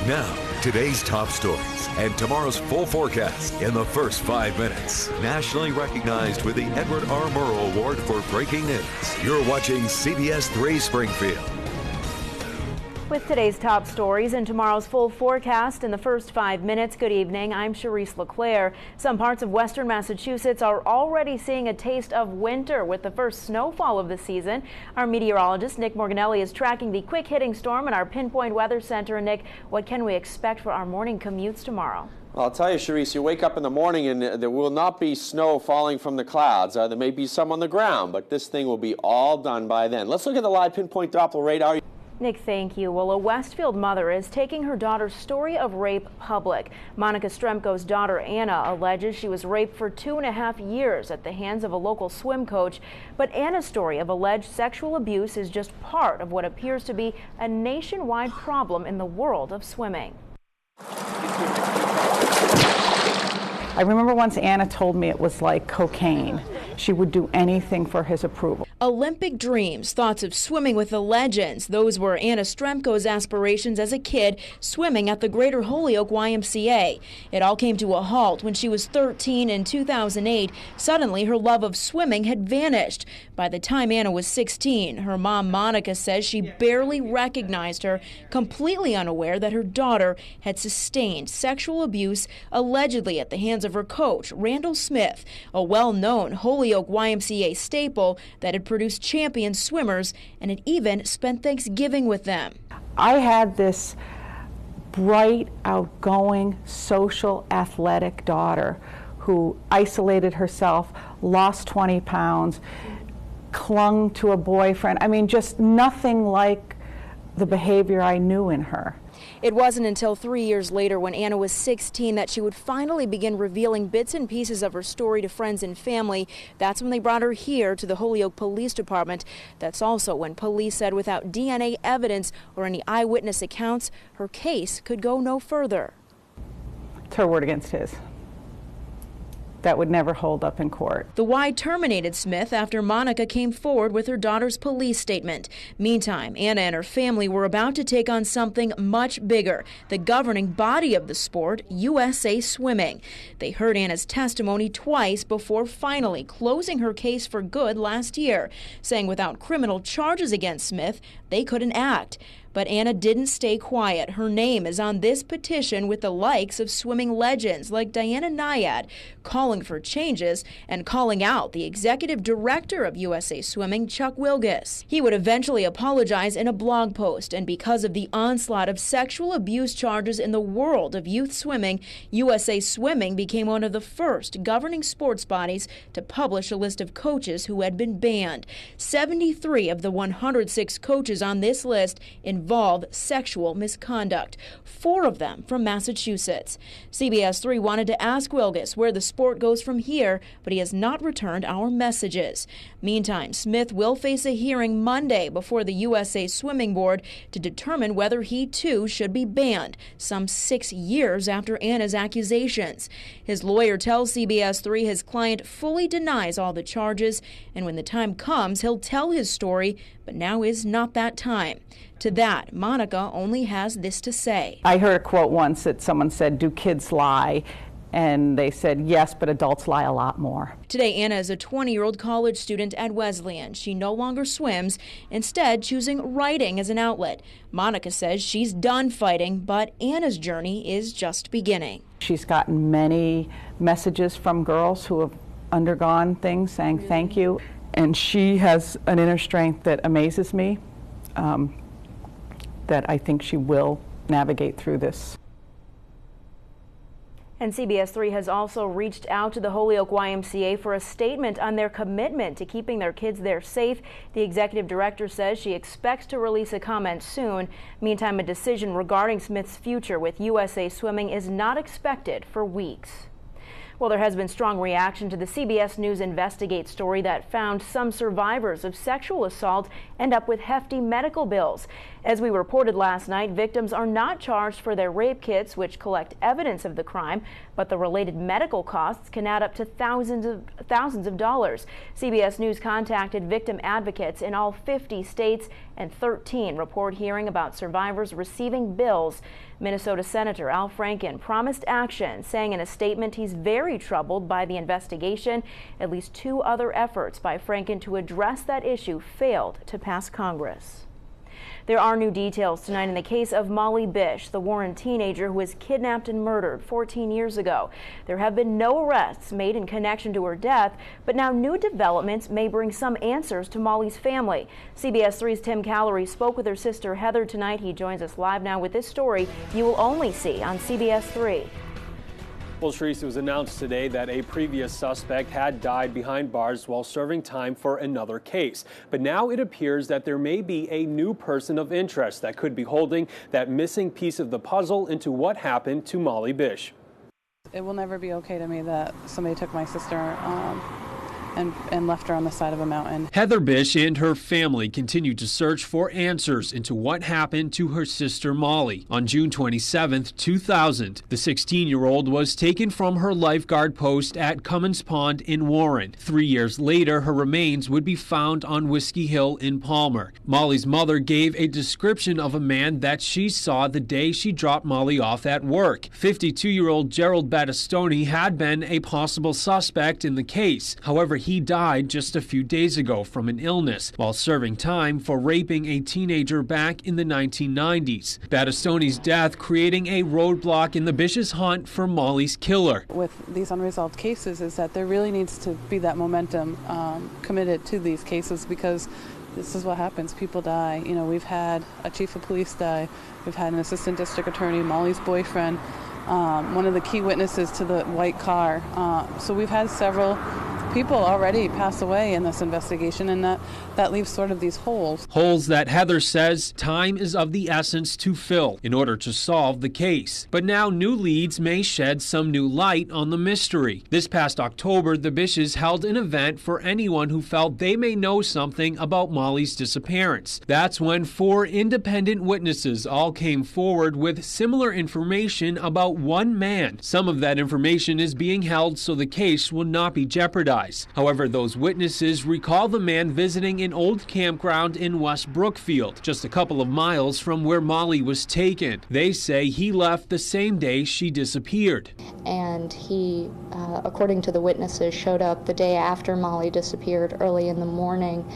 Now, today's top stories and tomorrow's full forecast in the first 5 minutes. Nationally recognized with the Edward R. Murrow Award for Breaking News. You're watching CBS 3 Springfield. With today's top stories and tomorrow's full forecast in the first 5 minutes. Good evening. I'm Charisse LeClaire. Some parts of western Massachusetts are already seeing a taste of winter with the first snowfall of the season. Our meteorologist Nick Morganelli is tracking the quick-hitting storm in our Pinpoint Weather Center. Nick, what can we expect for our morning commutes tomorrow? Well, I'll tell you, Charisse, you wake up in the morning and there will not be snow falling from the clouds. There may be some on the ground, but this thing will be all done by then. Let's look at the live pinpoint Doppler radar. Nick, thank you. Well, a Westfield mother is taking her daughter's story of rape public. Monica Stremko's daughter, Anna, alleges she was raped for 2.5 years at the hands of a local swim coach. But Anna's story of alleged sexual abuse is just part of what appears to be a nationwide problem in the world of swimming. I remember once Anna told me it was like cocaine. She would do anything for his approval. Olympic dreams, thoughts of swimming with the legends. Those were Anna Stremko's aspirations as a kid, swimming at the Greater Holyoke YMCA. It all came to a halt when she was 13 in 2008. Suddenly, her love of swimming had vanished. By the time Anna was 16, her mom, Monica, says she barely recognized her, completely unaware that her daughter had sustained sexual abuse, allegedly at the hands of her coach, Randall Smith, a well-known Holyoke YMCA staple that had produced champion swimmers and had even spent Thanksgiving with them. I had this bright, outgoing, social, athletic daughter who isolated herself, lost 20 pounds, clung to a boyfriend. I mean, just nothing like the behavior I knew in her. It wasn't until 3 years later, when Anna was 16, that she would finally begin revealing bits and pieces of her story to friends and family. That's when they brought her here to the Holyoke Police Department. That's also when police said without DNA evidence or any eyewitness accounts, her case could go no further. It's her word against his. That would never hold up in court. The Y terminated Smith after Monica came forward with her daughter's police statement. Meantime, Anna and her family were about to take on something much bigger, the governing body of the sport, USA Swimming. They heard Anna's testimony twice before finally closing her case for good last year, saying without criminal charges against Smith, they couldn't act. But Anna didn't stay quiet. Her name is on this petition with the likes of swimming legends like Diana Nyad, calling for changes and calling out the executive director of USA Swimming, Chuck Wilgus. He would eventually apologize in a blog post, and because of the onslaught of sexual abuse charges in the world of youth swimming, USA Swimming became one of the first governing sports bodies to publish a list of coaches who had been banned. 73 of the 106 coaches on this list involve sexual misconduct, 4 of them from Massachusetts. CBS 3 wanted to ask Wilgus where the sport goes from here, but he has not returned our messages. Meantime, Smith will face a hearing Monday before the USA Swimming Board to determine whether he too should be banned, some 6 years after Anna's accusations. His lawyer tells CBS 3 his client fully denies all the charges, and when the time comes, he'll tell his story, but now is not that time. To that, Monica only has this to say. I heard a quote once that someone said, "Do kids lie?" And they said, yes, but adults lie a lot more. Today, Anna is a 20-year-old college student at Wesleyan. She no longer swims, instead choosing writing as an outlet. Monica says she's done fighting, but Anna's journey is just beginning. She's gotten many messages from girls who have undergone things saying thank you. And she has an inner strength that amazes me, that I think she will navigate through this. And CBS 3 has also reached out to the Holyoke YMCA for a statement on their commitment to keeping their kids there safe. The executive director says she expects to release a comment soon. Meantime, a decision regarding Smith's future with USA Swimming is not expected for weeks. Well, there has been strong reaction to the CBS News Investigate story that found some survivors of sexual assault end up with hefty medical bills. As we reported last night, victims are not charged for their rape kits, which collect evidence of the crime, but the related medical costs can add up to thousands of dollars. CBS News contacted victim advocates in all 50 states, and 13 report hearing about survivors receiving bills. Minnesota Senator Al Franken promised action, saying in a statement he's very troubled by the investigation. At least 2 other efforts by Franken to address that issue failed to pass Congress. There are new details tonight in the case of Molly Bish, the Warren teenager who was kidnapped and murdered 14 years ago. There have been no arrests made in connection to her death, but now new developments may bring some answers to Molly's family. CBS 3's Tim Callery spoke with her sister Heather tonight. He joins us live now with this story you will only see on CBS 3. Well, Sharice, it was announced today that a previous suspect had died behind bars while serving time for another case. But now it appears that there may be a new person of interest that could be holding that missing piece of the puzzle into what happened to Molly Bish. It will never be okay to me that somebody took my sister and left her on the side of a mountain. Heather Bish and her family continue to search for answers into what happened to her sister Molly. On June 27, 2000, the 16-year-old was taken from her lifeguard post at Cummins Pond in Warren. 3 years later, her remains would be found on Whiskey Hill in Palmer. Molly's mother gave a description of a man that she saw the day she dropped Molly off at work. 52-year-old Gerald Battistoni had been a possible suspect in the case. However, he died just a few days ago from an illness while serving time for raping a teenager back in the 1990s. Battistoni's death creating a roadblock in the Bish's hunt for Molly's killer. With these unresolved cases is that there really needs to be that momentum committed to these cases, because this is what happens. People die. You know, we've had a chief of police die. We've had an assistant district attorney, Molly's boyfriend, one of the key witnesses to the white car. So we've had several people already pass away in this investigation, and that leaves sort of these holes. Holes that Heather says time is of the essence to fill in order to solve the case. But now new leads may shed some new light on the mystery. This past October, the Bishes held an event for anyone who felt they may know something about Molly's disappearance. That's when 4 independent witnesses all came forward with similar information about one man. Some of that information is being held so the case will not be jeopardized. However, those witnesses recall the man visiting an old campground in West Brookfield, just a couple of miles from where Molly was taken. They say he left the same day she disappeared. And he, according to the witnesses, showed up the day after Molly disappeared early in the morning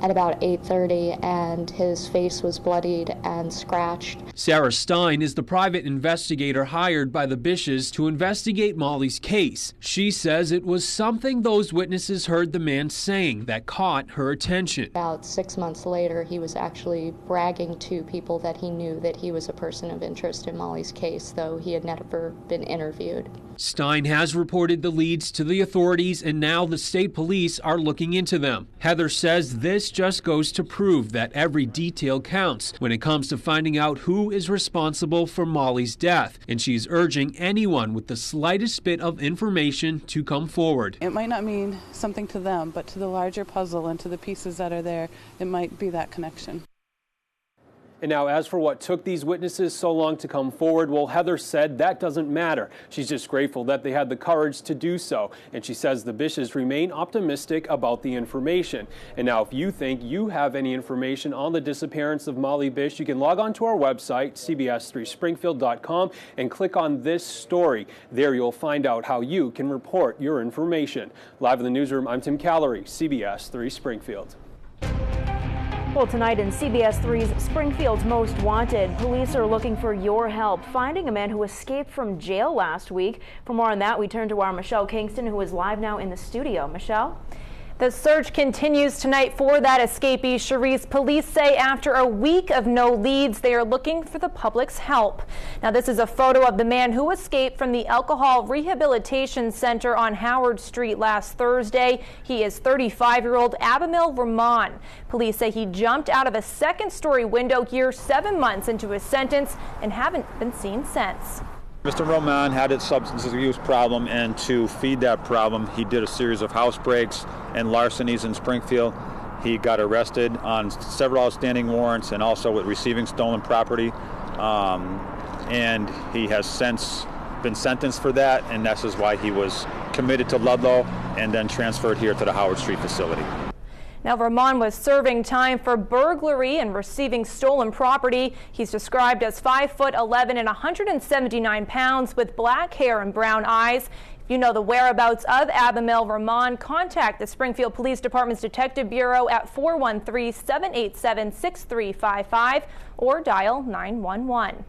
at about 8:30, and his face was bloodied and scratched. Sarah Stein is the private investigator hired by the Bishes to investigate Molly's case. She says it was something those witnesses heard the man saying that caught her attention. About 6 months later, he was actually bragging to people that he knew that he was a person of interest in Molly's case, though he had never been interviewed. Stein has reported the leads to the authorities, and now the state police are looking into them. Heather says this just goes to prove that every detail counts when it comes to finding out who is responsible for Molly's death, and she's urging anyone with the slightest bit of information to come forward. It might not mean something to them, but to the larger puzzle and to the pieces that are there, it might be that connection. And now, as for what took these witnesses so long to come forward, well, Heather said that doesn't matter. She's just grateful that they had the courage to do so. And she says the Bishes remain optimistic about the information. And now, if you think you have any information on the disappearance of Molly Bish, you can log on to our website, cbs3springfield.com, and click on this story. There you'll find out how you can report your information. Live in the newsroom, I'm Tim Callery, CBS 3 Springfield. Well, tonight in CBS 3's Springfield's Most Wanted, police are looking for your help finding a man who escaped from jail last week. For more on that, we turn to our Michelle Kingston, who is live now in the studio. Michelle? The search continues tonight for that escapee. Sharice, police say after a week of no leads, they are looking for the public's help. Now, this is a photo of the man who escaped from the Alcohol Rehabilitation Center on Howard Street last Thursday. He is 35-year-old Abimel Rahman. Police say he jumped out of a second-story window here 7 months into his sentence and haven't been seen since. Mr. Roman had a substance abuse problem, and to feed that problem, he did a series of house breaks and larcenies in Springfield. He got arrested on several outstanding warrants and also with receiving stolen property. And he has since been sentenced for that, and this is why he was committed to Ludlow and then transferred here to the Howard Street facility. Now, Ramon was serving time for burglary and receiving stolen property. He's described as 5'11" and 179 pounds with black hair and brown eyes. If you know the whereabouts of Abimel Ramon, contact the Springfield Police Department's Detective Bureau at 413-787-6355 or dial 911.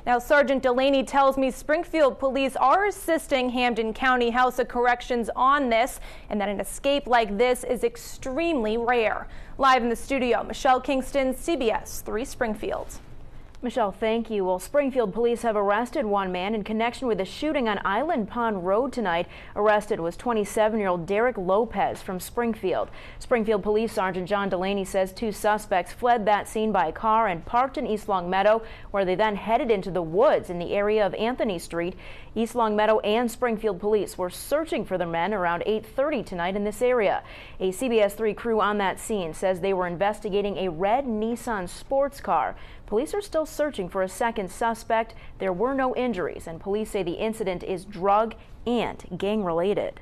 Now, Sergeant Delaney tells me Springfield police are assisting Hampden County House of Corrections on this, and that an escape like this is extremely rare. Live in the studio, Michelle Kingston, CBS 3 Springfield. Michelle, thank you. Well, Springfield police have arrested one man in connection with a shooting on Island Pond Road tonight. Arrested was 27-year-old Derek Lopez from Springfield. Springfield Police Sergeant John Delaney says 2 suspects fled that scene by car and parked in East Longmeadow, where they then headed into the woods in the area of Anthony Street. East Longmeadow and Springfield police were searching for the men around 8:30 tonight in this area. A CBS 3 crew on that scene says they were investigating a red Nissan sports car. Police are still searching for a second suspect. There were no injuries, and police say the incident is drug and gang-related.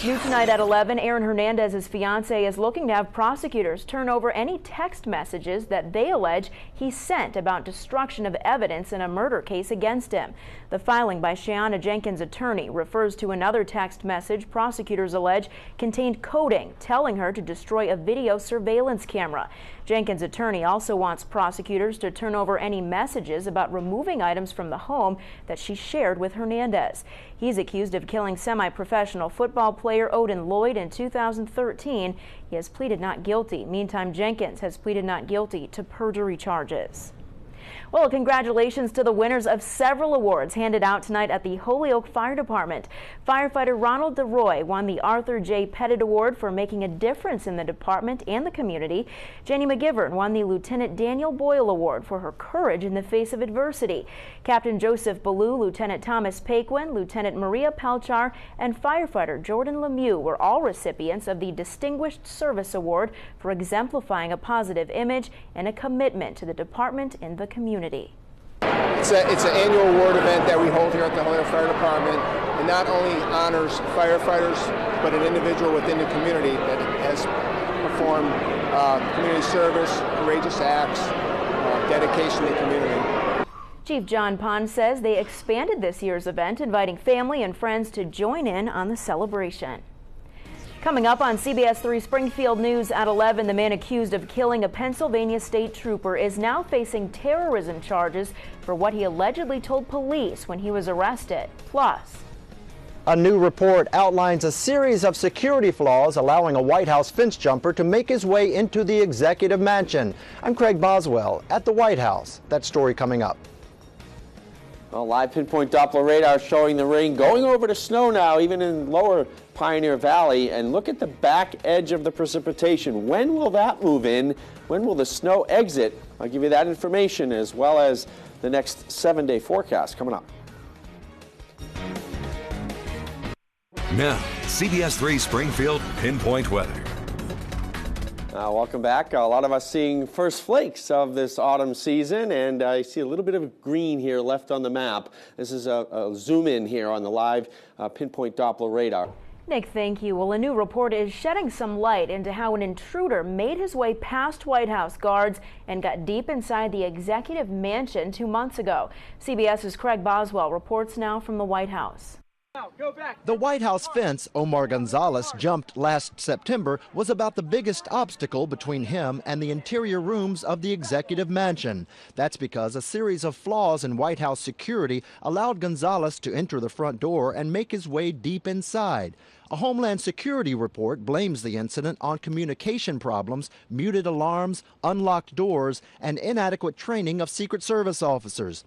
New tonight at 11, Aaron Hernandez's fiance is looking to have prosecutors turn over any text messages that they allege he sent about destruction of evidence in a murder case against him. The filing by Shayanna Jenkins' attorney refers to another text message prosecutors allege contained coding telling her to destroy a video surveillance camera. Jenkins' attorney also wants prosecutors to turn over any messages about removing items from the home that she shared with Hernandez. He's accused of killing semi-professional football player Odin Lloyd in 2013. He has pleaded not guilty. Meantime, Jenkins has pleaded not guilty to perjury charges. Well, congratulations to the winners of several awards handed out tonight at the Holyoke Fire Department. Firefighter Ronald DeRoy won the Arthur J. Pettit Award for making a difference in the department and the community. Jenny McGivern won the Lieutenant Daniel Boyle Award for her courage in the face of adversity. Captain Joseph Ballou, Lieutenant Thomas Paquin, Lieutenant Maria Pelchar, and firefighter Jordan Lemieux were all recipients of the Distinguished Service Award for exemplifying a positive image and a commitment to the department and the community. It's an annual award event that we hold here at the Holyoke Fire Department. It not only honors firefighters, but an individual within the community that has performed community service, courageous acts, dedication to the community. Chief John Pond says they expanded this year's event, inviting family and friends to join in on the celebration. Coming up on CBS 3 Springfield News at 11, the man accused of killing a Pennsylvania state trooper is now facing terrorism charges for what he allegedly told police when he was arrested. Plus, a new report outlines a series of security flaws allowing a White House fence jumper to make his way into the executive mansion. I'm Craig Boswell at the White House. That story coming up. Well, live pinpoint Doppler radar showing the rain going over to snow now, even in lower Pioneer Valley. And look at the back edge of the precipitation. When will that move in? When will the snow exit? I'll give you that information as well as the next 7-day forecast coming up. Now, CBS 3 Springfield Pinpoint Weather. Welcome back. A lot of us seeing first flakes of this autumn season, and I see a little bit of green here left on the map. This is a zoom in here on the live pinpoint Doppler radar. Nick, thank you. Well, a new report is shedding some light into how an intruder made his way past White House guards and got deep inside the executive mansion 2 months ago. CBS's Craig Boswell reports now from the White House. The White House fence Omar Gonzalez jumped last September was about the biggest obstacle between him and the interior rooms of the executive mansion. That's because a series of flaws in White House security allowed Gonzalez to enter the front door and make his way deep inside. A Homeland Security report blames the incident on communication problems, muted alarms, unlocked doors, and inadequate training of Secret Service officers.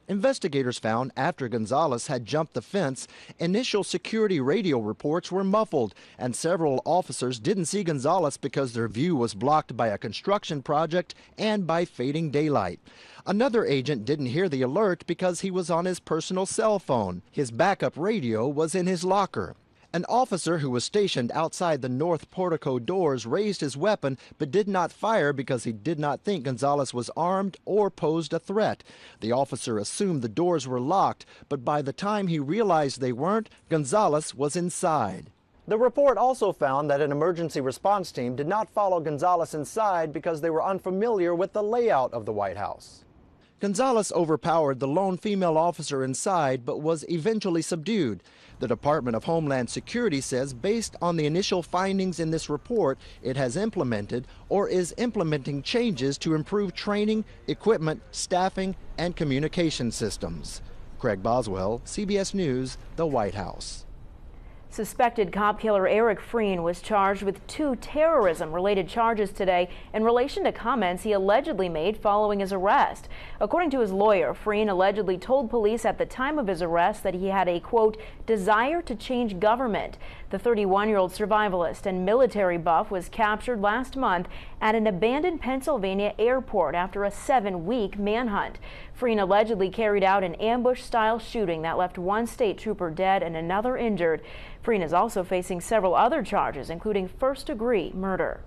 Investigators found after Gonzalez had jumped the fence, initial security radio reports were muffled, and several officers didn't see Gonzalez because their view was blocked by a construction project and by fading daylight. Another agent didn't hear the alert because he was on his personal cell phone. His backup radio was in his locker. An officer who was stationed outside the north portico doors raised his weapon but did not fire because he did not think Gonzalez was armed or posed a threat. The officer assumed the doors were locked, but by the time he realized they weren't, Gonzalez was inside. The report also found that an emergency response team did not follow Gonzalez inside because they were unfamiliar with the layout of the White House. Gonzalez overpowered the lone female officer inside but was eventually subdued. The Department of Homeland Security says based on the initial findings in this report, it has implemented or is implementing changes to improve training, equipment, staffing, and communication systems. Craig Boswell, CBS News, the White House. Suspected cop killer Eric Freen was charged with 2 terrorism-related charges today in relation to comments he allegedly made following his arrest. According to his lawyer, Freen allegedly told police at the time of his arrest that he had a, quote, desire to change government. The 31-year-old survivalist and military buff was captured last month at an abandoned Pennsylvania airport after a 7-week manhunt. Freen allegedly carried out an ambush-style shooting that left 1 state trooper dead and another injured. Freen is also facing several other charges, including first-degree murder.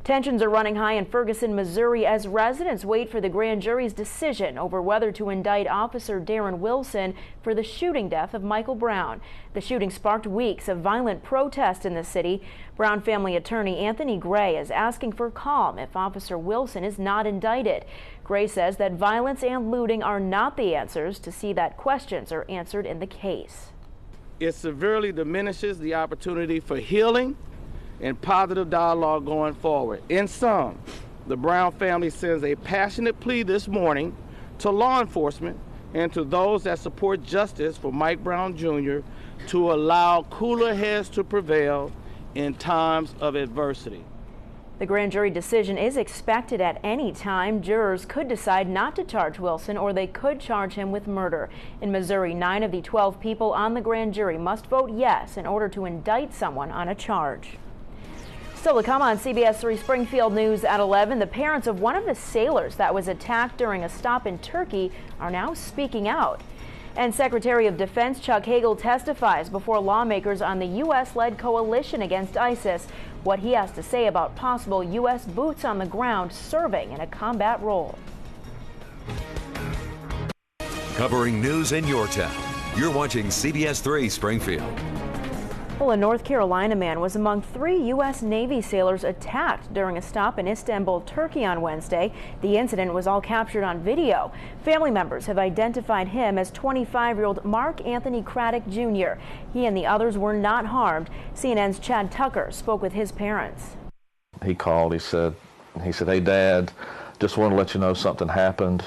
Tensions are running high in Ferguson, Missouri, as residents wait for the grand jury's decision over whether to indict Officer Darren Wilson for the shooting death of Michael Brown. The shooting sparked weeks of violent protest in the city. Brown family attorney Anthony Gray is asking for calm if Officer Wilson is not indicted. Gray says that violence and looting are not the answers to see that questions are answered in the case. It severely diminishes the opportunity for healing and positive dialogue going forward. In sum, the Brown family sends a passionate plea this morning to law enforcement and to those that support justice for Mike Brown Jr. to allow cooler heads to prevail in times of adversity. The grand jury decision is expected at any time. Jurors could decide not to charge Wilson, or they could charge him with murder. In Missouri, 9 of the 12 people on the grand jury must vote yes in order to indict someone on a charge. Still to come on CBS 3 Springfield News at 11, the parents of one of the sailors that was attacked during a stop in Turkey are now speaking out. And Secretary of Defense Chuck Hagel testifies before lawmakers on the U.S.-led coalition against ISIS. What he has to say about possible U.S. boots on the ground serving in a combat role. Covering news in your town. You're watching CBS 3 Springfield. Well, a North Carolina man was among 3 U.S. Navy sailors attacked during a stop in Istanbul, Turkey on Wednesday. The incident was all captured on video. Family members have identified him as 25-year-old Mark Anthony Craddock Jr. He and the others were not harmed. CNN's Chad Tucker spoke with his parents. He called, he said, hey, Dad, just want to let you know something happened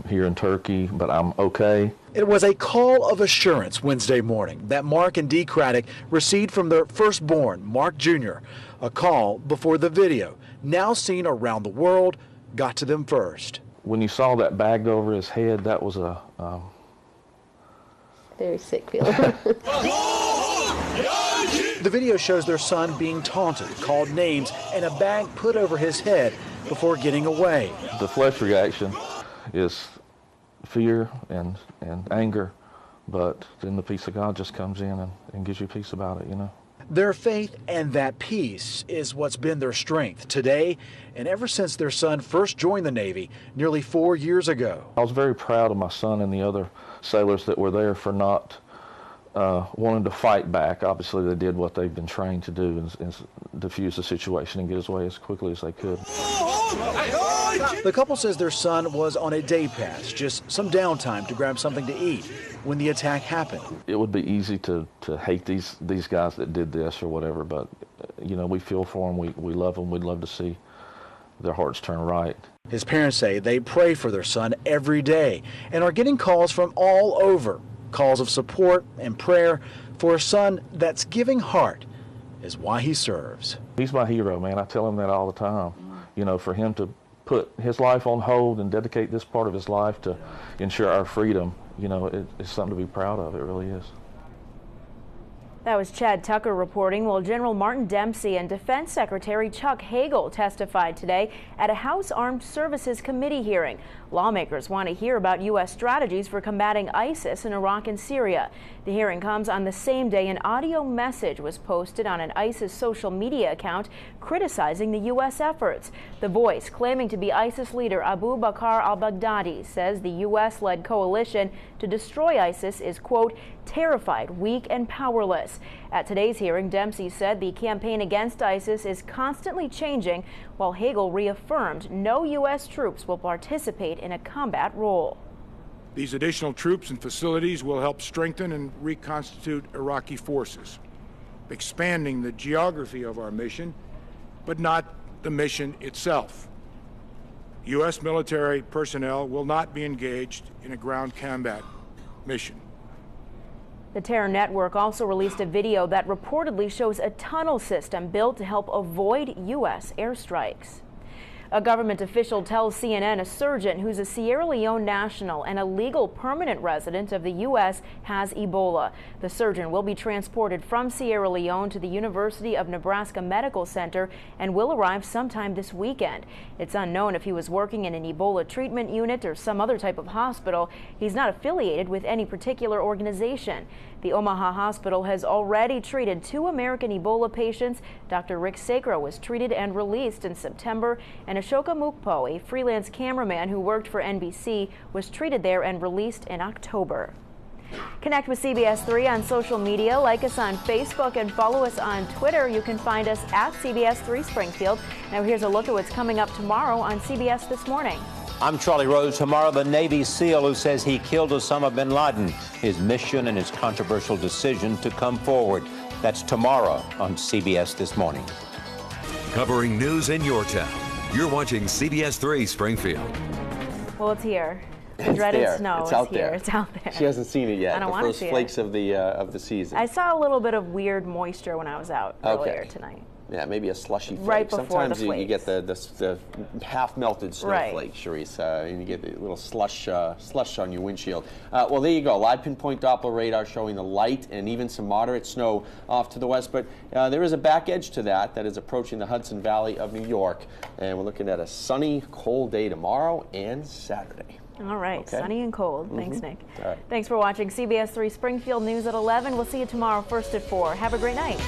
here in Turkey, but I'm okay. It was a call of assurance Wednesday morning that Mark and Dee Craddock received from their firstborn, Mark Jr., a call before the video, now seen around the world, got to them first. When you saw that bagged over his head, that was a... Very sick feeling. The video shows their son being taunted, called names, and a bag put over his head before getting away. The flesh reaction is fear and anger, but then the peace of God just comes in and gives you peace about it, you know. Their faith and that peace is what's been their strength today and ever since their son first joined the Navy nearly 4 years ago. I was very proud of my son and the other sailors that were there for not wanting to fight back. Obviously, they did what they've been trained to do and defuse the situation and get away as quickly as they could. The couple says their son was on a day pass, just some downtime to grab something to eat when the attack happened. It would be easy to hate these guys that did this or whatever, but you know, we feel for them, we love them, we'd love to see their hearts turn right. His parents say they pray for their son every day and are getting calls from all over, calls of support and prayer for a son that's giving heart is why he serves. He's my hero, man. I tell him that all the time. You know, for him to put his life on hold and dedicate this part of his life to ensure our freedom, you know, it's something to be proud of. It really is. That was Chad Tucker reporting. Well, General Martin Dempsey and Defense Secretary Chuck Hagel testified today at a House Armed Services Committee hearing. Lawmakers want to hear about U.S. strategies for combating ISIS in Iraq and Syria. The hearing comes on the same day an audio message was posted on an ISIS social media account criticizing the U.S. efforts. The voice, claiming to be ISIS leader Abu Bakr al-Baghdadi, says the U.S.-led coalition to destroy ISIS is, quote, terrified, weak, and powerless. At today's hearing, Dempsey said the campaign against ISIS is constantly changing, while Hagel reaffirmed no U.S. troops will participate in a combat role. These additional troops and facilities will help strengthen and reconstitute Iraqi forces, expanding the geography of our mission, but not the mission itself. U.S. military personnel will not be engaged in a ground combat mission. The terror network also released a video that reportedly shows a tunnel system built to help avoid U.S. airstrikes. A government official tells CNN a surgeon who's a Sierra Leone national and a legal permanent resident of the U.S. has Ebola. The surgeon will be transported from Sierra Leone to the University of Nebraska Medical Center and will arrive sometime this weekend. It's unknown if he was working in an Ebola treatment unit or some other type of hospital. He's not affiliated with any particular organization. The Omaha hospital has already treated 2 American Ebola patients. Dr. Rick Sacro was treated and released in September, and Ashoka Mukpo, a freelance cameraman who worked for NBC, was treated there and released in October. Connect with CBS 3 on social media. Like us on Facebook and follow us on Twitter. You can find us at CBS 3 Springfield. Now here's a look at what's coming up tomorrow on CBS This Morning. I'm Charlie Rose. Tomorrow, the Navy SEAL who says he killed Osama bin Laden, his mission and his controversial decision to come forward. That's tomorrow on CBS This Morning. Covering news in your town. You're watching CBS 3 Springfield. Well, it's here. The dreaded snow is here. It's out there. She hasn't seen it yet. I don't want to see it. The first flakes of the season. I saw a little bit of weird moisture when I was out earlier tonight. Yeah, maybe a slushy flake. Right before Sometimes the you get the half-melted snowflake, Charisse, and you get a little slush on your windshield. Well, there you go. Live pinpoint Doppler radar showing the light and even some moderate snow off to the west. But there is a back edge to that is approaching the Hudson Valley of New York. And we're looking at a sunny, cold day tomorrow and Saturday. All right, sunny and cold. Thanks, Nick. All right. Thanks for watching CBS 3 Springfield News at 11. We'll see you tomorrow, first at 4. Have a great night.